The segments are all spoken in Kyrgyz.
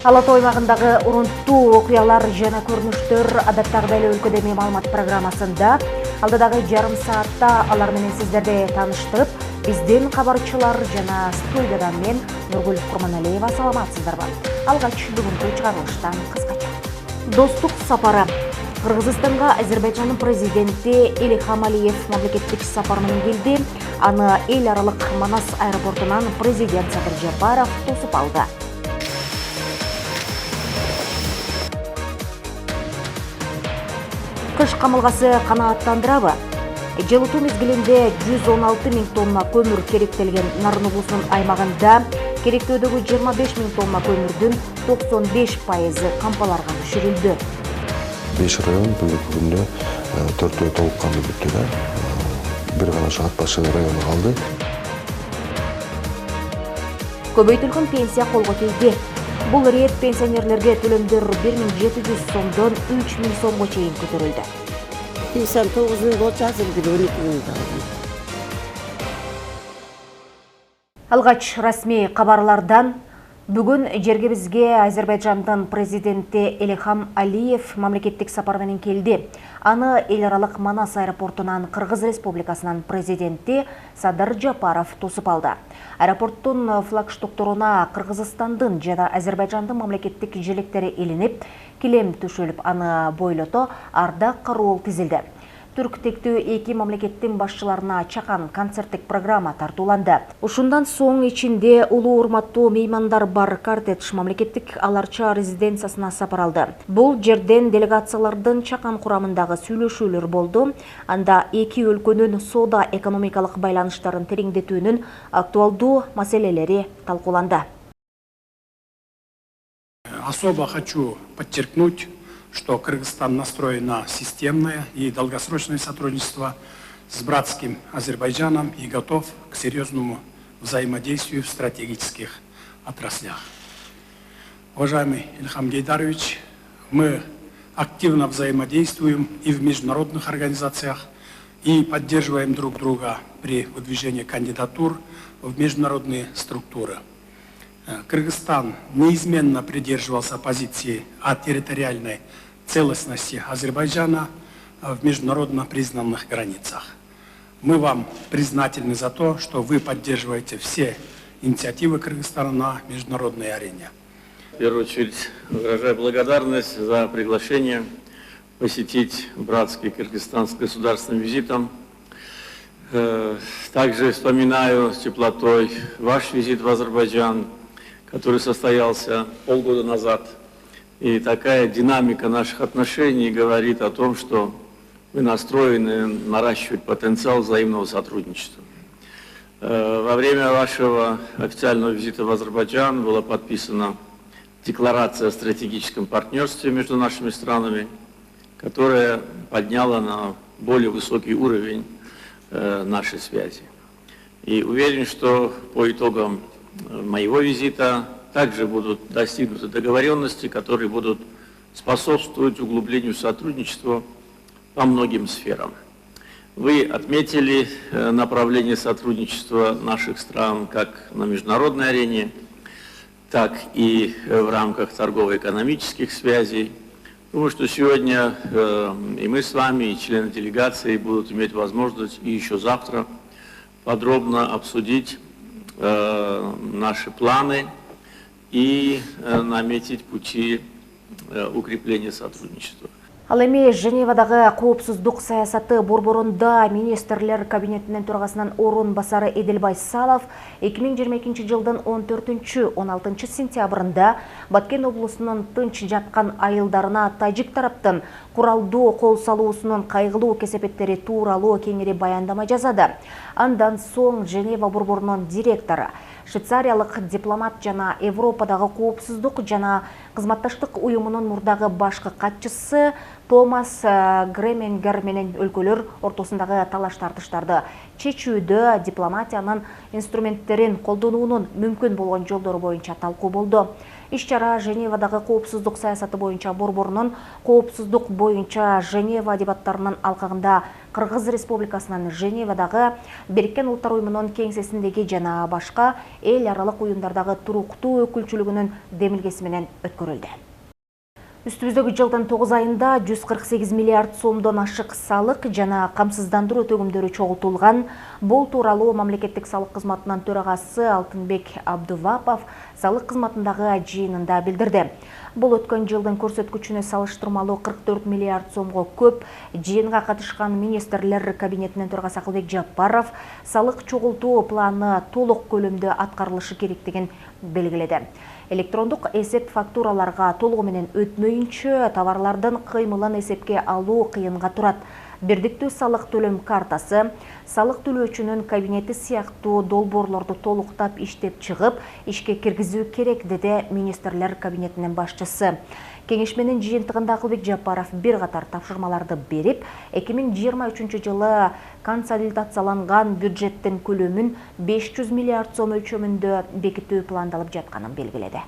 Алатау аймағындағы урунттуу окуялар жана көрүнүштөр адаттагыдай эле өлкөдө маалымат программасында алдыдагы жарым саатта алар менен сиздерди тааныштырып, биздин кабарчылар жана студиядан мен Нургүл Курманалиева. Саламатсыздарбы? Алгач бүгүнкү чыгарылыштан кыскача. Достук сапары. Кыргызстанга Азербайжандын президенти Илхам Алиев мамлекеттик сапар менен келди. Аны эл аралык Манас аэропортунан президент Садыр Жапаров тосуп алды. Кыш камылгасы канааттандырабы? Жылытуу мезгилинде 116 000 тонна көмүр керектелген Нарын облусунун аймагында керектөөдөгү 25 000 тонна көмүрдүн 95% кампаларга түшүрүлдү. 5 район бүгүнкү күндө 4 толук кандуу бүттү да. Бир гана Ат башы району калды. Көбөйтүлгөн пенсия колго тийди. Бул рет пенсионерлерге төлөмдөр 1700 сомдон 3000 сомго чейин көтөрүлдү. Пенсиям 9000 болчу, азыр 12000 алам. Алгач расмий кабарлардан бүгүн жергебизге Азербайжандын президенти Илхам Алиев мамлекеттик сапар менен келди. Аны эл аралык Манас аэропортунан Кыргыз Республикасынын президенти Садыр Жапаров тосуп алды. Аэропорттун флагштокторуна Кыргызстандын жана Азербайжандын мамлекеттик желектери илинип, килем төшөлүп, аны бойлото ардак кароол тизилди. Түрк тектүү эки мамлекеттин башчыларына чакан концерттик программа тартууланды. Ушундан соң ичинде улуу урматтуу меймандар бар кортеж мамлекеттик аларча резиденциясына сапар алды. Бул жерден делегациялардын чакан курамындагы сүйлөшүүлөр болду. Анда эки өлкөнүн соода экономикалык байланыштарын тереңдетүүнүн актуалдуу маселелери талкууланды. Особо хочу подчеркнуть, что Кыргызстан настроен на системное и долгосрочное сотрудничество с братским Азербайджаном и готов к серьезному взаимодействию в стратегических отраслях. Уважаемый Ильхам Гейдарович, мы активно взаимодействуем и в международных организациях, и поддерживаем друг друга при выдвижении кандидатур в международные структуры. Кыргызстан неизменно придерживался позиции о территориальной целостности Азербайджана в международно признанных границах. Мы вам признательны за то, что вы поддерживаете все инициативы Кыргызстана на международной арене. В первую очередь выражаю благодарность за приглашение посетить братский Кыргызстан с государственным визитом. Также вспоминаю с теплотой ваш визит в Азербайджан, который состоялся полгода назад. И такая динамика наших отношений говорит о том, что мы настроены наращивать потенциал взаимного сотрудничества. Во время вашего официального визита в Азербайджан была подписана декларация о стратегическом партнерстве между нашими странами, которая подняла на более высокий уровень нашей связи. И уверен, что по итогам моего визита также будут достигнуты договоренности, которые будут способствовать углублению сотрудничества по многим сферам. Вы отметили направление сотрудничества наших стран как на международной арене, так и в рамках торгово-экономических связей. Думаю, что сегодня и мы с вами, и члены делегации будут иметь возможность и еще завтра подробно обсудить наши планы и наметить пути укрепления сотрудничества. Ал эми Женевадагы коопсуздук саясаты борборунда министрлер кабинетинин төрагасынын орун басары Эдилбай Салов 2022 жылдын 14-16 сентябрында Баткен облусунун тынч жаткан айылдарына тажик тараптын куралдуу кол салуусунун кайгылуу кесепеттери тууралуу кеңири баяндама жасады. Андан соң Женева борборунун директору, Швейцариялык дипломат жана Европадагы коопсуздук жана кызматташтык уюмунун мурдагы башкы катчысы Томас Гременгер менен өлкөлөр ортосундагы талаш-тартыштарды чечүүдө дипломатиянын инструменттерин колдонуунун мүмкүн болгон жолдору боюнча талкуу болду. Иш-чара Женевадагы коопсуздук саясаты боюнча борборунун коопсуздук боюнча Женева дебаттарынын алкагында Кыргыз Республикасынын Женевадагы Бириккен Улуттар Уюмунун кеңсесиндеги жана башка эл аралык уюмдардагы туруктуу өкүлчүлүгүнүн демилгеси менен өткөрүлдү. Үстүбүздөгү жылдын 9 айында 148 миллиард сомдон ашык салык жана камсыздандыруу төгүмдөрү чогултулган. Бул тууралуу мамлекеттик салык кызматынын төрагасы Алтынбек Абдувапов салык кызматындагы жыйынында билдирди. Бул өткөн жылдын көрсөткүчүнө салыштырмалуу 44 миллиард сомго көп. Жыйынга катышкан министрлер кабинетинин төрагасы Акылбек Жапаров салык чогултуу планы толук көлөмдө аткарылышы керектигин белгиледи. Электрондук эсеп фактураларга толугу менен өтмөйүнчө товарлардын кыймылын эсепке алуу кыйынга турат. Бирдиктүү салык төлөм картасы, салык төлөөчүнүн кабинети сыяктуу долбоорлорду толуктап иштеп чыгып, ишке киргизүү керек, деди министрлер кабинетинин башчысы. Кеңешменин жыйынтыгында Акылбек Жапаров бир катар тапшырмаларды берип, 2023 жылы консолидацияланган бюджеттин көлөмүн 500 миллиард сом өлчөмүндө бекитүү пландалып жатканын белгиледи.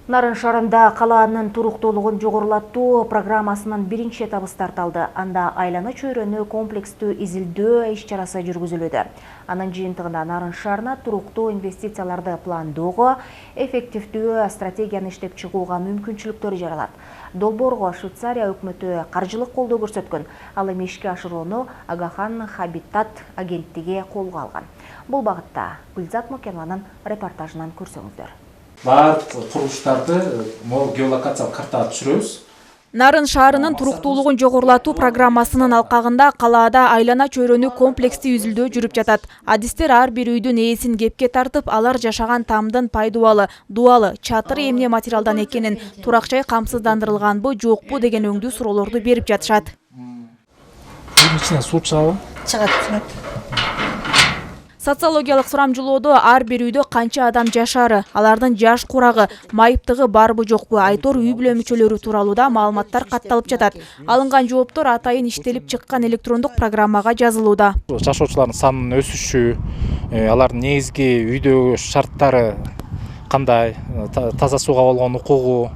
Нарын шаарында калаанын туруктуулугун жогорулатуу программасынын биринчи этабы старталды. Анда айлана чөйрөнү комплекстүү изилдөө иш-чарасы жүргүзүлүүдө. Анын жыйынтыгында Нарын шаарына туруктуу инвестицияларды пландоого, эффективдүү стратегияны иштеп чыгууга мүмкүнчүлүктөр жаралат. Долбоорго Швейцария өкмөтү каржылык колдоо көрсөткөн. Ал эми ишке ашырууну Агахан Хабитат агенттиги колго алган. Бул багытта Гүлзат Мокенованын репортажынан көрсөңүздөр. Баардык курулуштарды геолокациялык картага түшүрөбүз. Нарын шаарынын туруктуулугун жогорулатуу программасынын алкагында калаада айлана чөйрөнү комплекстүү изилдөө жүрүп жатат. Адистер ар бир үйдүн ээсин кепке тартып, алар жашаган тамдын пайдубалы, дубалы, чатыр эмне материалдан экенин, турак жай камсыздандырылганбы, жокпу деген өңдүү суроолорду берип жатышат. Bunun içinden su çıkabı? Çıgat. Социологиялык сурамжылоодо ар бир үйдө канча адам жашаары, алардын жаш курагы, майыптыгы барбы жокпу, айтор үй бүлө мүчөлөрү тууралууда маалыматтар катталып жатат. Алынган жооптор атайын иштелип чыккан электрондук программага жазылууда. Жашоочулардын санынын өсүшү, алардын негизги үйдөгү шарттары кандай, таза сууга болгон укугу,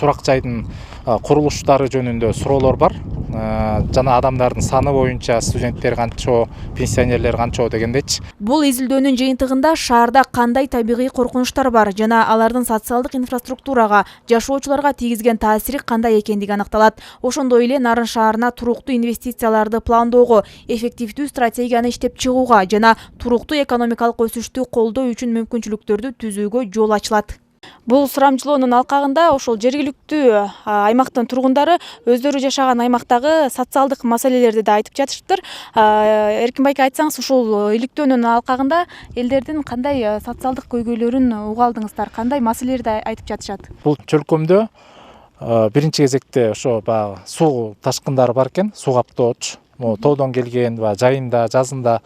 турак жайдын курулуштары жөнүндө суроолор бар. Жана адамдардын саны боюнча студенттер канчо, пенсионерлер канчо дегендечи. Бул изилдөөнүн жыйынтыгында шаарда кандай табигый коркунучтар бар жана алардын социалдык инфраструктурага, жашоочуларга тийгизген таасири кандай экендиги аныкталат. Ошондой эле Нарын шаарына туруктуу инвестицияларды пландоого, эффективдүү стратегияны иштеп чыгууга жана туруктуу экономикалык өсүштү колдоо үчүн мүмкүнчүлүктөрдү түзүүгө жол ачылат. Бул сурамжылоонун алкагында ошол жергиликтүү аймактын тургундары өздөрү жашаган аймактагы социалдык маселелерди да айтып жатышыптыр. Эркин байке, айтсаңыз, ушул иликтөөнүн алкагында элдердин кандай социалдык көйгөйлөрүн уга алдыңыздар, кандай маселелерди айтып жатышат? Бул чөлкөмдө биринчи кезекте ошо баягы суу ташкындары бар экен, суу каптоочу, тоодон келген жайында, жазында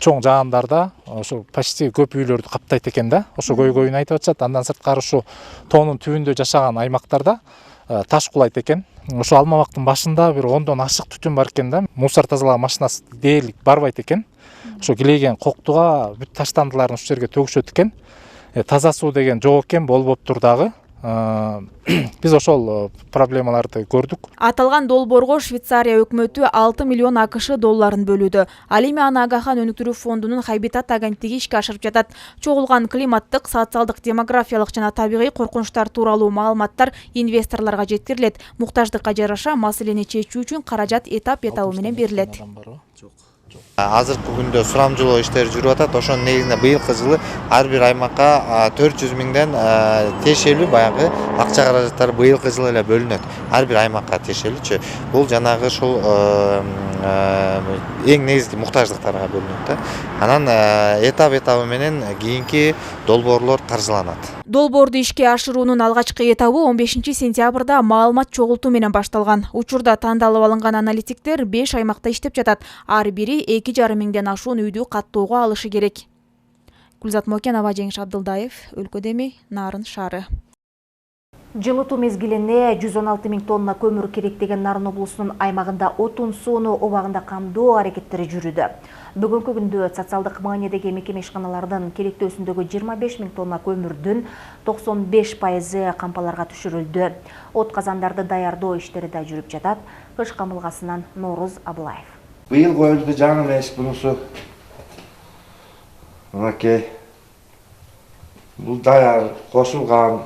чоң жаандарда ошо почти көп үйлөрдү каптайт экен да. Ошо көйгөйүн айтып атышат. Андан сырткары ушу тоонун түбүндө жашаган аймактарда таш кулайт экен. Ошо алмабактын башында бир 10дон ашык түтүн бар экен да. Мусор тазалаган машинасы дээрлик барбайт экен. Ошо килейген коктуга бүт таштандыларын ушул жерге төгүшөт экен. Таза суу деген жок экен, болбоптур дагы. Биз ошол проблемаларды көрдүк. Аталган долбоорго Швейцария өкмөтү 6 миллион АКШ долларын бөлүүдө. Ал эми аны Агахан өнүктүрүү фондунун Хабитат агенттиги ишке ашырып жатат. Чогулган климаттык, социалдык, демографиялык жана табигый коркунучтар тууралуу маалыматтар инвесторлорго жеткирилет. Муктаждыкка жараша маселени чечүү үчүн каражат этап-этабы менен берилет. Азыркы күндө сурамжылоо иштери жүрүп атат. Ошонун негизинде быйылкы жылы ар бир аймакка 400 миңден тиешелүү баягы акча каражаттары быйылкы жылы эле бөлүнөт. Ар бир аймакка тиешелүүчү. Бул жанагы ушул эң негизги муктаждыктарга бөлүнөт да. Анан этап-этабы менен кийинки долбоорлор каржыланат. Долбоорду ишке ашыруунун алгачкы этабы 15 сентябрда маалымат чогултуу менен башталган. Учурда тандалып алынган аналитиктер 5 аймакта иштеп жатат. Ар бири 2,5 миңден ашуун үйдү каттоого алышы керек. Гүлзат Мокенова, Жеңиш Абдылдаев, Өлкө Деми, Нарын шаары. Жылытуу мезгилине 116 000 тонна көмүр керек деген Нарын облусунун аймагында отун сууну убагында камдоо аракеттери жүрүүдө. Бүгүнкү күндө социалдык маанидеги мекеме ишканалардын керектөөсүндөгү 25 000 тонна көмүрдүн 95% кампаларга түшүрүлдү. От казандарды даярдоо иштери да жүрүп жатат. Кыш камылгасынан Норуз Аблаев. Быйыл коюлду жаңы эмес бунусу. Мынакей. Бул даяр кошулган.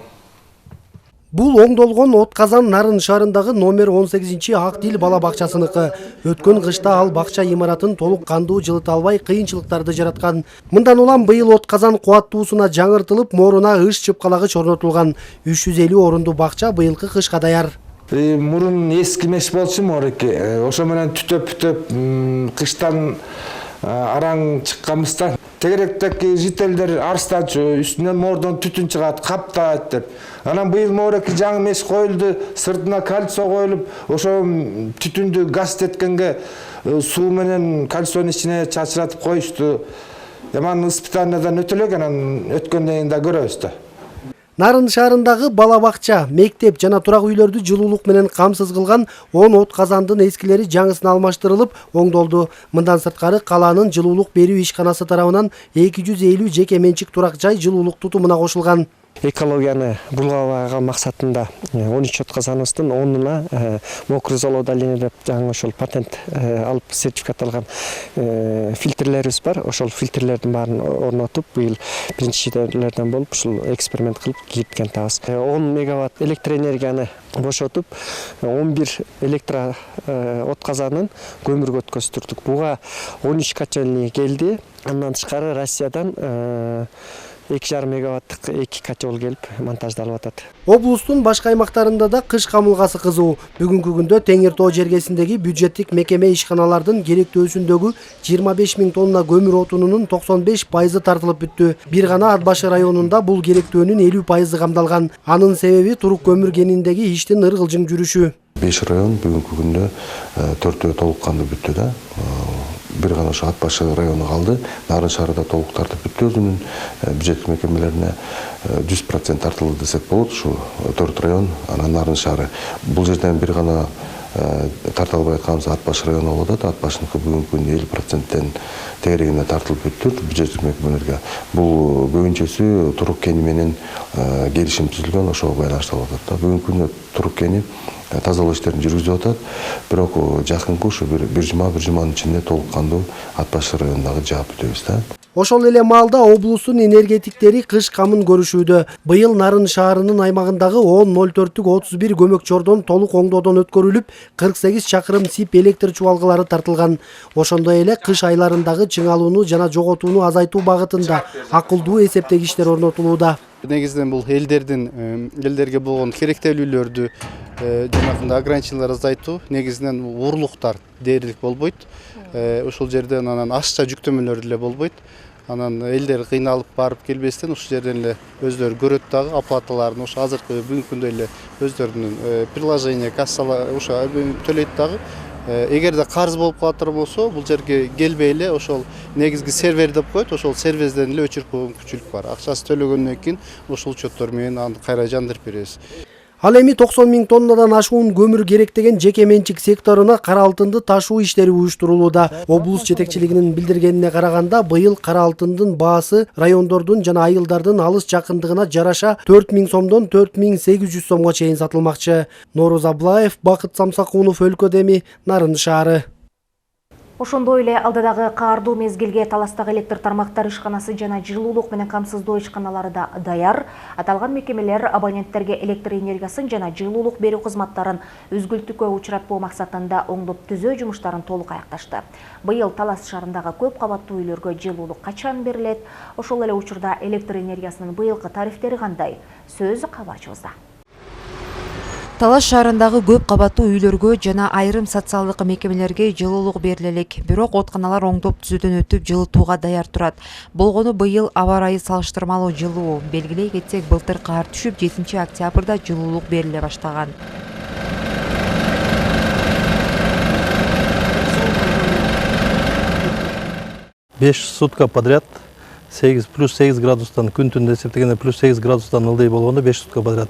Бул оңдолгон от казан Нарын шаарындагы номер 18 Ак Дил бала бакчасыныкы. Өткөн кышта ал бакча имаратын толук кандуу жылыта албай кыйынчылыктарды жараткан. Мындан улам быйыл от казан кубаттуусуна жаңыртылып, мооруна ыш чыпкалагыч орнотулган. 350 орунду бакча быйылкы кышка даяр. Мурун эски эмес болчу мореке. Ошо менен түтөп кыштан араң чыкканбызда. Тегеректеги жителдер арстачу, үстүнөн мордон түтүн чыгат, каптайт деп. Анан быйыл мореке жаңы мес коюлду, сыртына кальцо коюлуп, ошо түтүндү газ теткенге суу менен кальцонун ичине чачыратып коюшту. Яман испытаниядан өтөлөк, анан өткөндөн кийин да көрөбүз да. Нарын шаарындагы бала бакча, мектеп жана турак үйлөрдү жылуулук менен камсыз кылган 10 от казандын эскилери жаңысына алмаштырылып, оңдолду. Мындан сырткары калаанын жылуулук берүү ишканасы тарабынан 250 жеке менчик турак жай жылуулук тутумуна кошулган. Экологияны булгабаган максатында 13 от казаныбыздын 10-уна мокрый зола удаление деп жаңы ошол патент алып сертификат алган фильтрлерибиз бар. Ошол фильтрлердин баарын орнотуп, быйыл биринчилерден болуп ушул эксперимент кылып киргизген атабыз. 10 мегаватт электроэнергияны бошотуп, 11 электро от казанын көмүргө өткөздүрдүк. Буга 13 качельный келди. Андан тышкары Россиядан 2,5 мегаваттык 2 котел келип монтаждалып атат. Облустун башка аймактарында да кыш камылгасы кызуу. Бүгүнкү күндө Теңир тоо жергесиндеги бюджеттик мекеме ишканалардын керектөөсүндөгү 25 000 тонна көмүр отунунун 95% тартылып бүттү. Бир гана Ат башы районунда бул керектөөнүн 50% камдалган. Анын себеби турук көмүр кениндеги иштин ыргылжың жүрүшү. 5 район бүгүнкү күндө 4 толук кандуу бүттү да. Бир гана ошо Ат башы району калды. Нарын шаарында толук тартып бүттү, өзүнүн бюджеттик мекемелерине 100% тартылды десек болот. Ушу 4 район, анан Нарын шаары. Бул жерден бир гана тарта албай атканыбыз Ат башы району болуп атат. Ат башыныкы бүгүнкү күндө 50%тен тегерегине тартылып бүттү бюджеттик мекемелерге. Бул көбүнчөсү турук кени менен келишим түзүлгөн, ошого байланыштуу болуп атат. Бүгүнкү күндө турук кени тазалоо иштерин жүргүзүп атат. Бирок жакынкы ушу бир жуманын ичинде толук кандуу Ат башы районундагы жаап бүтөбүз да. Ошол эле маалда облустун энергетиктери кыш камын көрүшүүдө. Быйыл Нарын шаарынын аймагындагы 10.04 31 көмөк чордон толук оңдоодон өткөрүлүп, 48 чакырым сип электр чубалгылары тартылган. Ошондой эле кыш айларындагы чыңалууну жана жоготууну азайтуу багытында акылдуу эсептегичтер орнотулууда. Негизинен бул элдерге болгон керектелүүлөрдү жанагындай ограничениялар азайтуу, негизинен урлуктар дээрлик болбойт. Ошол жерден анан ашча жүктөмөлөр деле болбойт. Анан элдер кыйналып барып келбестен ушул жерден эле өздөрү көрөт дагы оплаталарын ошо азыркы бүгүнкү күндө эле өздөрүнүн приложение кассалар ошо төлөйт дагы. Эгерде карыз болуп калатыр болсо, бул жерге келбей эле ошол негизги сервер деп коет, ошол серверден эле өчүрүп койгон мүмкүнчүлүк бар. Акчасы төлөгөндөн кийин ушул учеттор менен аны кайра жандырып беребиз. Ал эми 90 000 тоннадан ашуун көмүр керектеген жеке менчик секторуна кара алтынды ташуу иштери уюштурулууда. Облус жетекчилигинин билдиргенине караганда, быйыл кара алтындын баасы райондордун жана айылдардын алыс жакындыгына жараша 4 000 сомдон 4 800 сомго чейин сатылмакчы. Норуз Аблаев, Бакыт Самсакунов, Өлкө Деми, Нарын шаары. Ошондой эле алдыдагы каардуу мезгилге Таластагы электр тармактар ишканасы жана жылуулук менен камсыздоо ишканалары да даяр. Аталган мекемелер абоненттерге электр энергиясын жана жылуулук берүү кызматтарын үзгүлтүккө учуратпоо максатында оңдоп түзөө жумуштарын толук аякташты. Быйыл Талас шаарындагы көп кабаттуу үйлөргө жылуулук качан берилет? Ошол эле учурда электр энергиясынын быйылкы тарифтери кандай? Сөз кабарчыбызда. Талас шаарындагы көп кабаттуу үйлөргө жана айрым социалдык мекемелерге жылуулук берилелек. Бирок отканалар оңдоп түзүүдөн өтүп жылытууга даяр турат. Болгону быйыл аба ырайы салыштырмалуу жылуу. Белгилей кетсек, былтыр кар түшүп 7 октябрда жылуулук бериле баштаган. Беш сутка подряд 8 плюс 8 градустан күн түндө эсептегенде плюс 8 градустан ылдый болгондо 5 сутка подряд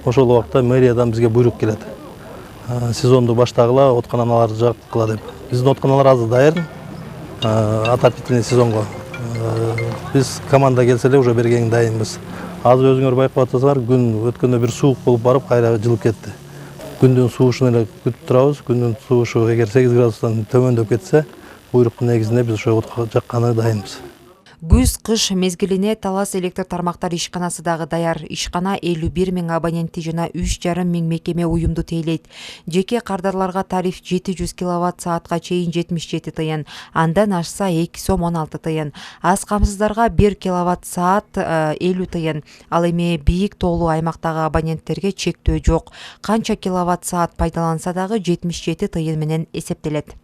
ошол убакта мэриядан бизге буйрук келет. Сезонду баштагыла, отканаларды жаккыла деп. Биздин отканалар азыр даяр, отопительный сезонго. Биз команда келсе эле уже бергенге дайынбыз. Азыр өзүңөр байкап атасыңар, күн өткөндө бир суук болуп барып, кайра жылып кетти. Күндүн суушун эле күтүп турабыз. Күндүн суушу эгер 8 градустан төмөндөп кетсе, буйруктун негизинде биз ошо отко жакканы дайынбыз. Күз-кыш мезгилине Талас электр тармактар ишканасы дагы даяр. Ишкана 51 000 абонентти жана 3,5 000 мекеме уюмду тейлейт. Жеке кардарларга тариф 700 киловатт саатка чейин 77 тыйын, андан ашса 2 сом 16 тыйын. Аз камсыздарга 1 киловатт саат 50 тыйын. Ал эми бийик тоолуу аймактагы абоненттерге чектөө жок. Канча киловатт саат пайдаланса дагы 77 тыйын менен эсептелет.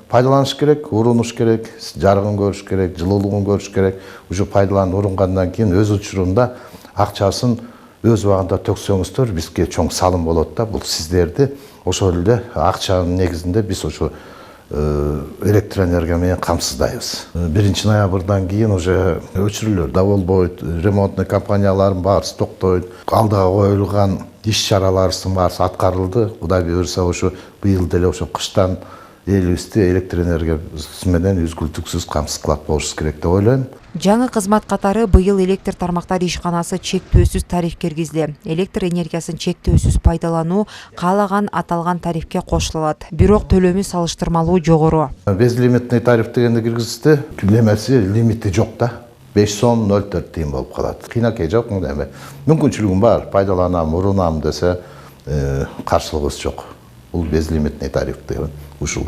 Пайдаланыш керек, урунуш керек, жарыгын көрүш керек, жылуулугун көрүш керек. Уже пайдаланып урунгандан кийин өз учурунда акчасын өз убагында төксөңүздөр бизге чоң салым болот да. Бул сиздерди ошол эле акчанын негизинде биз ошо электроэнергия менен камсыздайбыз. 1 ноябрдан кийин уже өчүрүүлөр да болбойт, ремонтный компаниялардын баарысы токтойт. Алдыга коюлган иш-чараларыбыздын баарысы аткарылды. Кудай буйрса ошо быйыл деле ошо кыштан элибизди электроэнергиясы менен үзгүлтүксүз камсыз кылат болушубуз керек деп ойлойм. Жаңы кызмат катары быйыл электр тармактар ишканасы чектөөсүз тариф киргизди. Электр энергиясын чектөөсүз пайдалануу каалаган аталган тарифке кошулат. Бирок төлөмү салыштырмалуу жогору. Безлимитный тариф дегенди киргизди. Немеси лимити жок да. 5 сом 04 тыйын болуп калат. Кыйнакей жок эми. Мүмкүнчүлүгүм бар, пайдаланам, урунам десе, каршылыгыбыз жок. Бул безлимитный тариф деген ушул.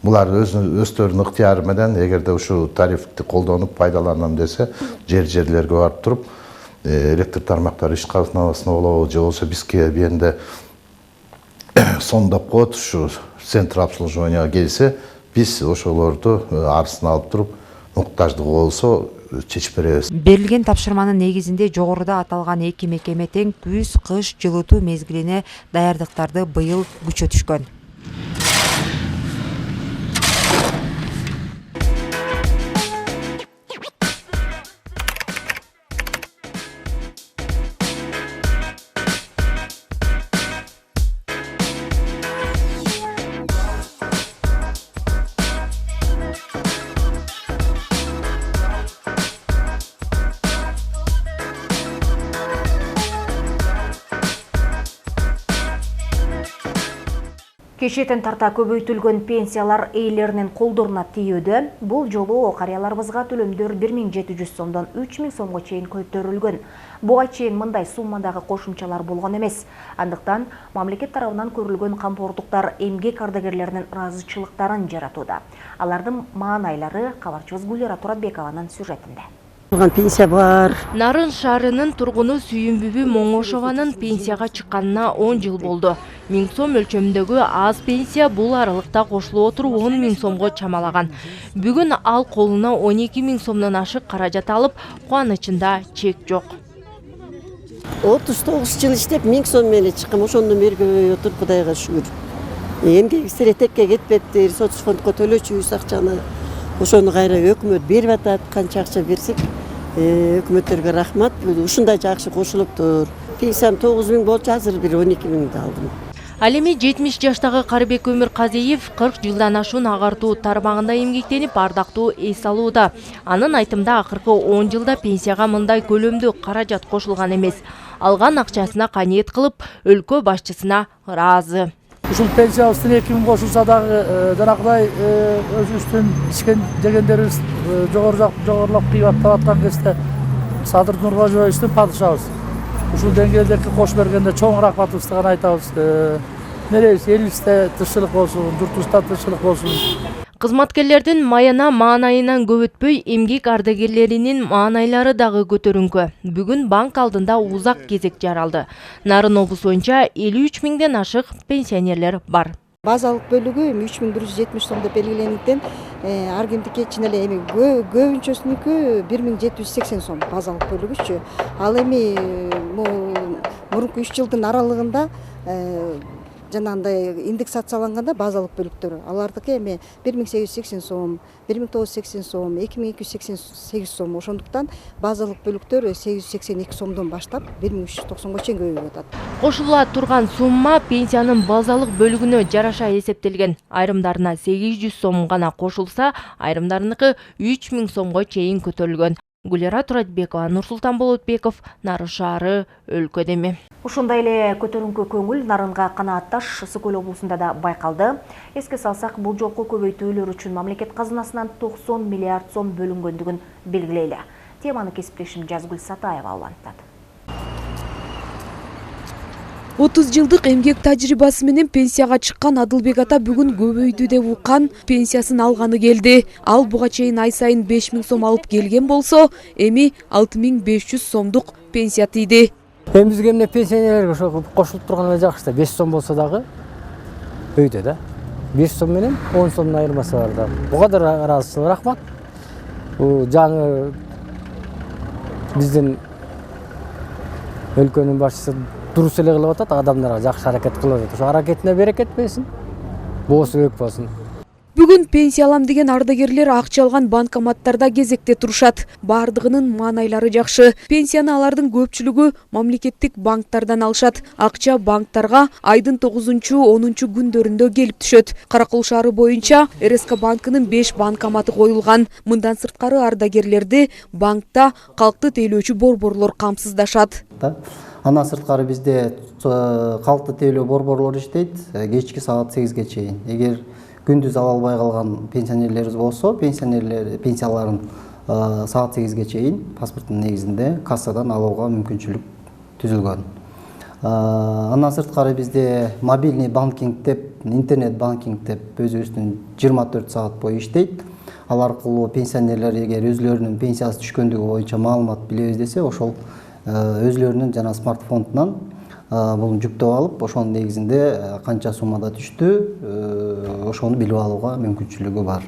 Булар өздөрүнүн ыктыяры менен эгерде ушул тарифти колдонуп пайдаланам десе, жерлерге барып туруп, электр тармактары ишканасына болобу, же болбосо бизге бенде сондоп коет, ушу центр обслуживанияга келсе, биз ошолорду арызын алып туруп, муктаждыгы болсо чечип беребиз. Берилген тапшырманын негизинде жогоруда аталган эки мекеме тең күз-кыш жылытуу мезгилине даярдыктарды быйыл күчөтүшкөн. Кешетен тарта көбөйтүлгөн пенсиялар эйлеринин колдоруна тийүүдө. Бул жолу карыяларыбызга төлөмдөр 1700 сомдон 3000 сомго чейин көтөрүлгөн. Буга чейин мындай суммадагы кошумчалар болгон эмес. Андыктан мамлекет тарабынан көрүлгөн камкордуктар эмгек ардагерлеринин ыраазычылыктарын жаратууда. Алардын маанайлары кабарчыбыз Гулера Туратбекованын сюжетинде. Пенсия бар. Нарын шаарынын тургуну Сүйүмбүбү Моңошованын пенсияга чыкканына 10 жыл болду. 1000 сом өлчөмүндөгү аз пенсия бул аралыкта кошулуп отуруп 10 000 сомго чамалаган. Бүгүн ал колуна 12 000 сомдон ашык каражат алып, кубанычында чек жок. 39 жыл иштеп 1000 сом менен чыккам, ошондон бери көбөйүп отуруп, Кудайга шүгүр. Эмгек сиретекке кетпептир, соц фондко төлөчүбүз акчаны. Ошону кайра өкмөт берип атат, канча акча берсек, өкмөттөргө рахмат. Ушундай жакшы кошулуптур. Пенсиям 9000 болчу, азыр бир 12000 алдым. Ал эми 70 жаштагы Карыбек Өмүрказиев 40 жылдан ашуун агартуу тармагында эмгектенип ардактуу эс алууда. Анын айтымында акыркы 10 жылда пенсияга мындай көлөмдүү каражат кошулган эмес. Алган акчасына каниет кылып, өлкө башчысына ыраазы. Ушул пенсиябыздын 2000 кошулса дагы жанагыдай өзүбүздүн ичкен жегендерибиз жогорулап кыйбаттап аткан кезде Садыр Нурбажоевичтин падышабыз. Ушул деңгээлдерге кошуп бергенде чоң рахматыбызды гана айтабыз. Мерейибиз элибизде тынччылык болсун, журтубузда тынччылык болсун. Кызматкерлердин маанайынан көп өтпөй эмгек ардагерлеринин маанайлары дагы көтөрүңкү. Бүгүн банк алдында узак кезек жаралды. Нарын облусу боюнча 53 000ден ашык пенсионерлер бар. Базалык бөлүгү 3170 сом деп белгилендиктен, ар кимдики чын эле эми көбүнчөсүнүкү 1780 сом базалык бөлүгүчү. Ал эми мурунку 3 жылдын аралыгында жанагындай индексацияланганда базалык бөлүктөр алардыкы эми 1880 сом, 1980 сом, 2288 сом. Ошондуктан базалык бөлүктөр 882 сомдон баштап 1390го чейин көбөйүп атат. Кошулула турган сумма пенсиянын базалык бөлүгүнө жараша эсептелген. Айрымдарына 800 сом гана кошулса, айрымдарыныкы 3000 сомго чейин көтөрүлгөн. Гүлера Туратбекова, Нурсултан Болотбеков, Нарын шаары, өлкөдө эми. Ушундай эле көтөрүңкү көңүл Нарынга канаатташ Ысык Көл облусунда да байкалды. Эске салсак, бул жолку көбөйтүүлөр үчүн мамлекет казынасынан 90 миллиард сом бөлүнгөндүгүн белгилейли. Теманы кесиптешим Жазгүл Сатаева уланттады. 30 жылдык эмгек тажрыйбасы менен пенсияга чыккан Адылбек ата бүгүн көбөйдү деп уккан пенсиясын алганы келди. Ал буга чейин ай сайын 5000 сом алып келген болсо, эми 6500 сомдук пенсия тийди. Эми бизге эмне пенсионерлерге ошо кошулуп турган эле жакшы да, 5 сом болсо дагы өйдө да. 5 сом менен 10 сомдун айырмасы бар да. Буга да ыраазычылык, рахмат. Бул жаңы биздин өлкөнүн башчысы дурус эле кылып атат, адамдарга жакшы аракет кылып атат. Ошо аракетине берекет берсин. Боосу өк болсун. Бүгүн пенсия алам деген ардагерлер акча алган банкоматтарда кезекте турушат. Бардыгынын маанайлары жакшы. Пенсияны алардын көпчүлүгү мамлекеттик банктардан алышат. Акча банктарга айдын 9-10 күндөрүндө келип түшөт. Каракол шаары боюнча РСК банкынын 5 банкоматы коюлган. Мындан сырткары ардагерлерди банкта калкты тейлөөчү борборлор камсыздашат. Андан сырткары бизде калкты тейлөө борборлор иштейт кечки саат 8ге чейин. Эгер күндүз ала албай калган пенсионерлерибиз болсо, пенсияларын саат 8ге чейин паспорттун негизинде кассадан алууга мүмкүнчүлүк түзүлгөн. Андан сырткары бизде мобильный банкинг деп, интернет банкинг деп өзүбүздүн 24 саат бою иштейт. Ал аркылуу пенсионерлер эгер өзлөрүнүн пенсиясы түшкөндүгү боюнча маалымат билебиз десе, ошол өзлөрүнүн жана смартфонунан бул жүктөп алып, ошонун негизинде канча суммада түштү, ошону билип алууга мүмкүнчүлүгү бар.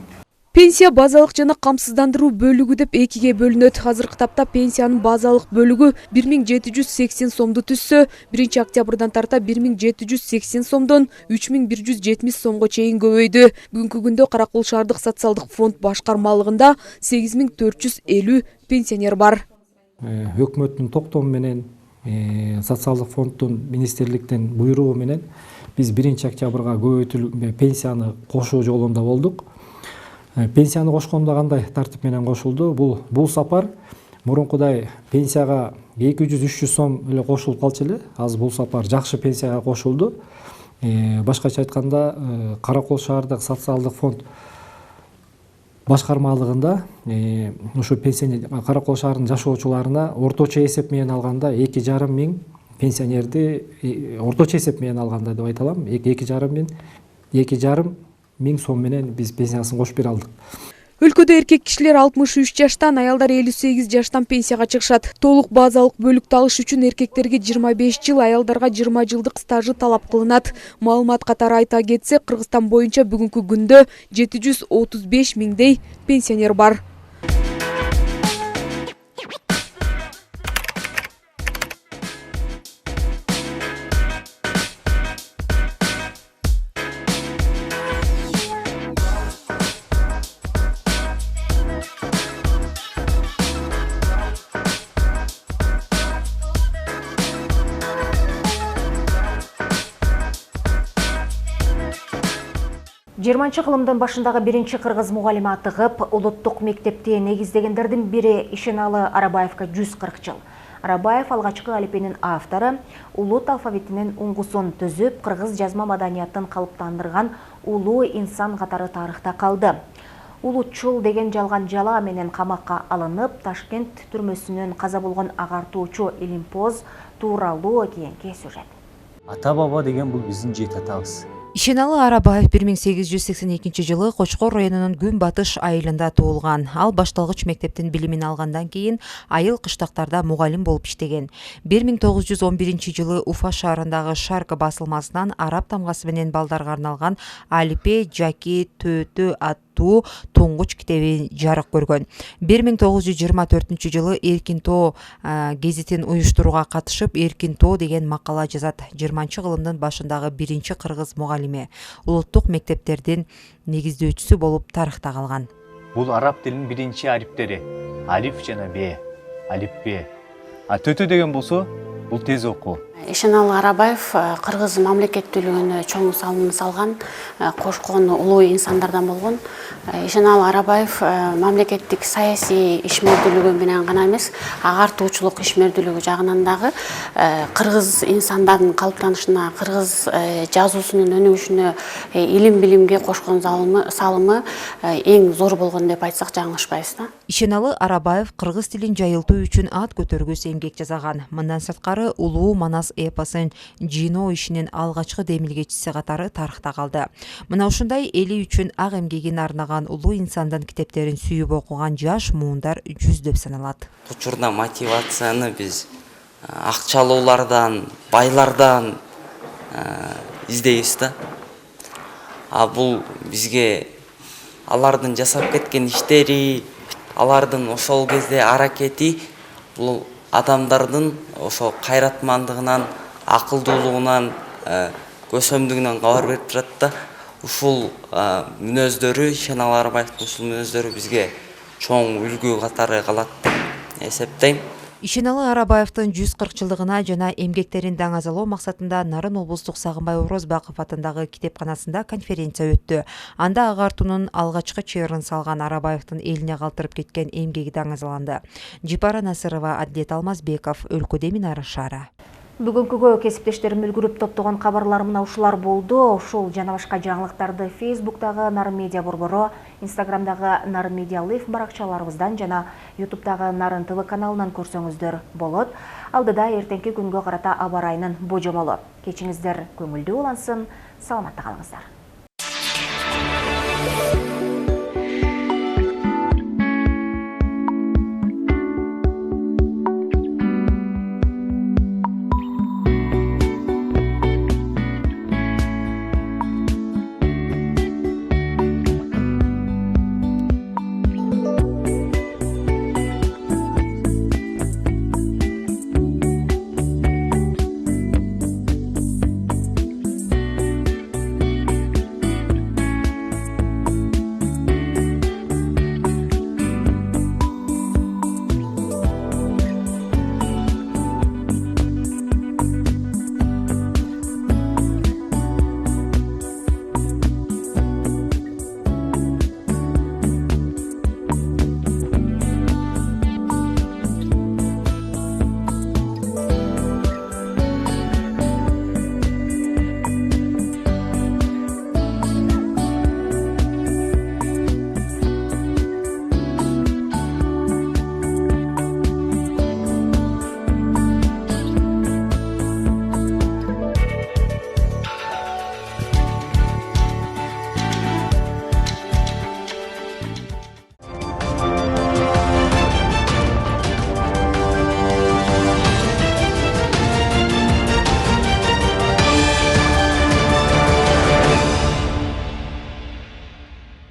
Пенсия базалык жана камсыздандыруу бөлүгү деп экиге бөлүнөт. Азыркы тапта пенсиянын базалык бөлүгү 1780 сомду түзсө, 1-октябрдан тарта 1780 сомдон 3170 сомго чейин көбөйдү. Бүгүнкү күндө Каракол шаардык социалдык фонд башкармалыгында 8450 пенсионер бар. Өкмөттүн токтому менен социалдык фонддун министрликтин буйругу менен биз 1-октябрга көбөйтүлгөн пенсияны кошуу жолунда болдук. Пенсияны кошкондо кандай тартип менен кошулду? Бул сапар мурункудай пенсияга 200-300 сом эле кошулуп калчу эле. Азыр бул сапар жакшы пенсияга кошулду. Башкача айтканда, Каракол шаардык социалдык фонд башкармалыгында ушу пенсионер Каракол шаарынын жашоочуларына орточо эсеп менен алганда 2,5 миң пенсионерди орточо эсеп менен алганда деп айта алам. 2,5 миң сом менен биз пенсиясын кошуп бере алдык. Өлкөдө эркек кишилер 63 жаштан, аялдар 58 жаштан пенсияга чыгышат. Толук базалык бөлүктү алыш үчүн эркектерге 25 жыл, аялдарга 20 жылдык стажы талап кылынат. Маалымат катары айта кетсе, Кыргызстан боюнча бүгүнкү күндө 735 миңдей пенсионер бар. Жыйырманчы кылымдын башындагы биринчи кыргыз мугалими атыгып, улуттук мектепти негиздегендердин бири Ишеналы Арабаевка 140 жыл. Арабаев алгачкы алипенин автору, улут алфавитинин уңгусун түзүп, кыргыз жазма маданиятын калыптандырган улуу инсан катары тарыхта калды. Улутчул деген жалган жала менен камакка алынып, Ташкент түрмөсүнөн каза болгон агартуучу Илимпоз тууралуу кийинки сюжет. Ата-баба деген бул биздин жет атабыз. Ишеналы Арабаев 1882 жылы Кочкор районунун Күн Батыш айылында туулган. Ал башталгыч мектептин билимин алгандан кийин айыл кыштактарда мугалим болуп иштеген. 1911 жылы Уфа шаарындагы Шарк басылмасынан араб тамгасы менен балдарга арналган алипе, жаки, төтө аттуу аттуу туңгуч китеби жарык көргөн. 1924 жылы Эркин Тоо гезитин уюштурууга катышып Эркин Тоо деген макала жазат. 20-кылымдын башындагы биринчи кыргыз мугалими, улуттук мектептердин негиздөөчүсү болуп тарыхта калган. Бул араб тилинин биринчи ариптери. Алиф жана Б, алифбе. Төтө деген болсо, бул тез окуу. Ишеналы Арабаев кыргыз мамлекеттүүлүгүнө чоң салым салган, кошкон улуу инсандардан болгон. Ишеналы Арабаев мамлекеттик саясий ишмердүүлүгү менен гана эмес, агартуучулук ишмердүүлүгү жагынан дагы кыргыз инсандардын калыптанышына, кыргыз жазуусунун өнүгүшүнө, илим билимге кошкон салымы эң зор болгон деп айтсак жаңылышпайбыз да. Ишеналы Арабаев кыргыз тилин жайылтуу үчүн ат көтөргүс эмгек жасаган. Мындан сырткары улуу Манас эпосын жыйноо ишинин алгачкы демилгечиси катары тарыхта калды. Мына ушундай эли үчүн ак эмгегин арнаган улуу инсандын китептерин сүйүп окуган жаш муундар жүздөп саналат. Учурда мотивацияны биз акчалуулардан, байлардан издейбиз да. А бул бизге алардын жасап кеткен иштери, алардын ошол кезде аракети бул адамдардын ошо кайратмандыгынан, акылдуулугунан, көсөмдүгүнөн кабар берип турат да. Ушул мүнөздөрү, Ишеналы Арабаевдин ушул мүнөздөрү бизге чоң үлгү катары калат деп эсептейм. Ишеналы Арабаевдин 140 жылдыгына жана эмгектерин даңазалоо максатында Нарын облустук Сагынбай Орозбаков атындагы китепканасында конференция өттү. Анда агартуунун алгачкы чыйырын салган Арабаевдин элине калтырып кеткен эмгеги даңазаланды. Жипара Насырова, Адилет Алмазбеков, Өлкөдө Нарын шаары. Бүгүнкүгө кесиптештерим үлгүрүп топтогон кабарлар мына ушулар болду. Ушул жана башка жаңылыктарды Facebook'тагы Нарын Медиа борбору, Instagram'дагы Нарын Медиа Live баракчаларыбыздан жана YouTube'тагы Нарын ТВ каналынан көрсөңүздөр болот. Алдыда эртеңки күнгө карата аба ырайынын божомолу. Кечиңиздер көңүлдүү улансын, саламатта калыңыздар.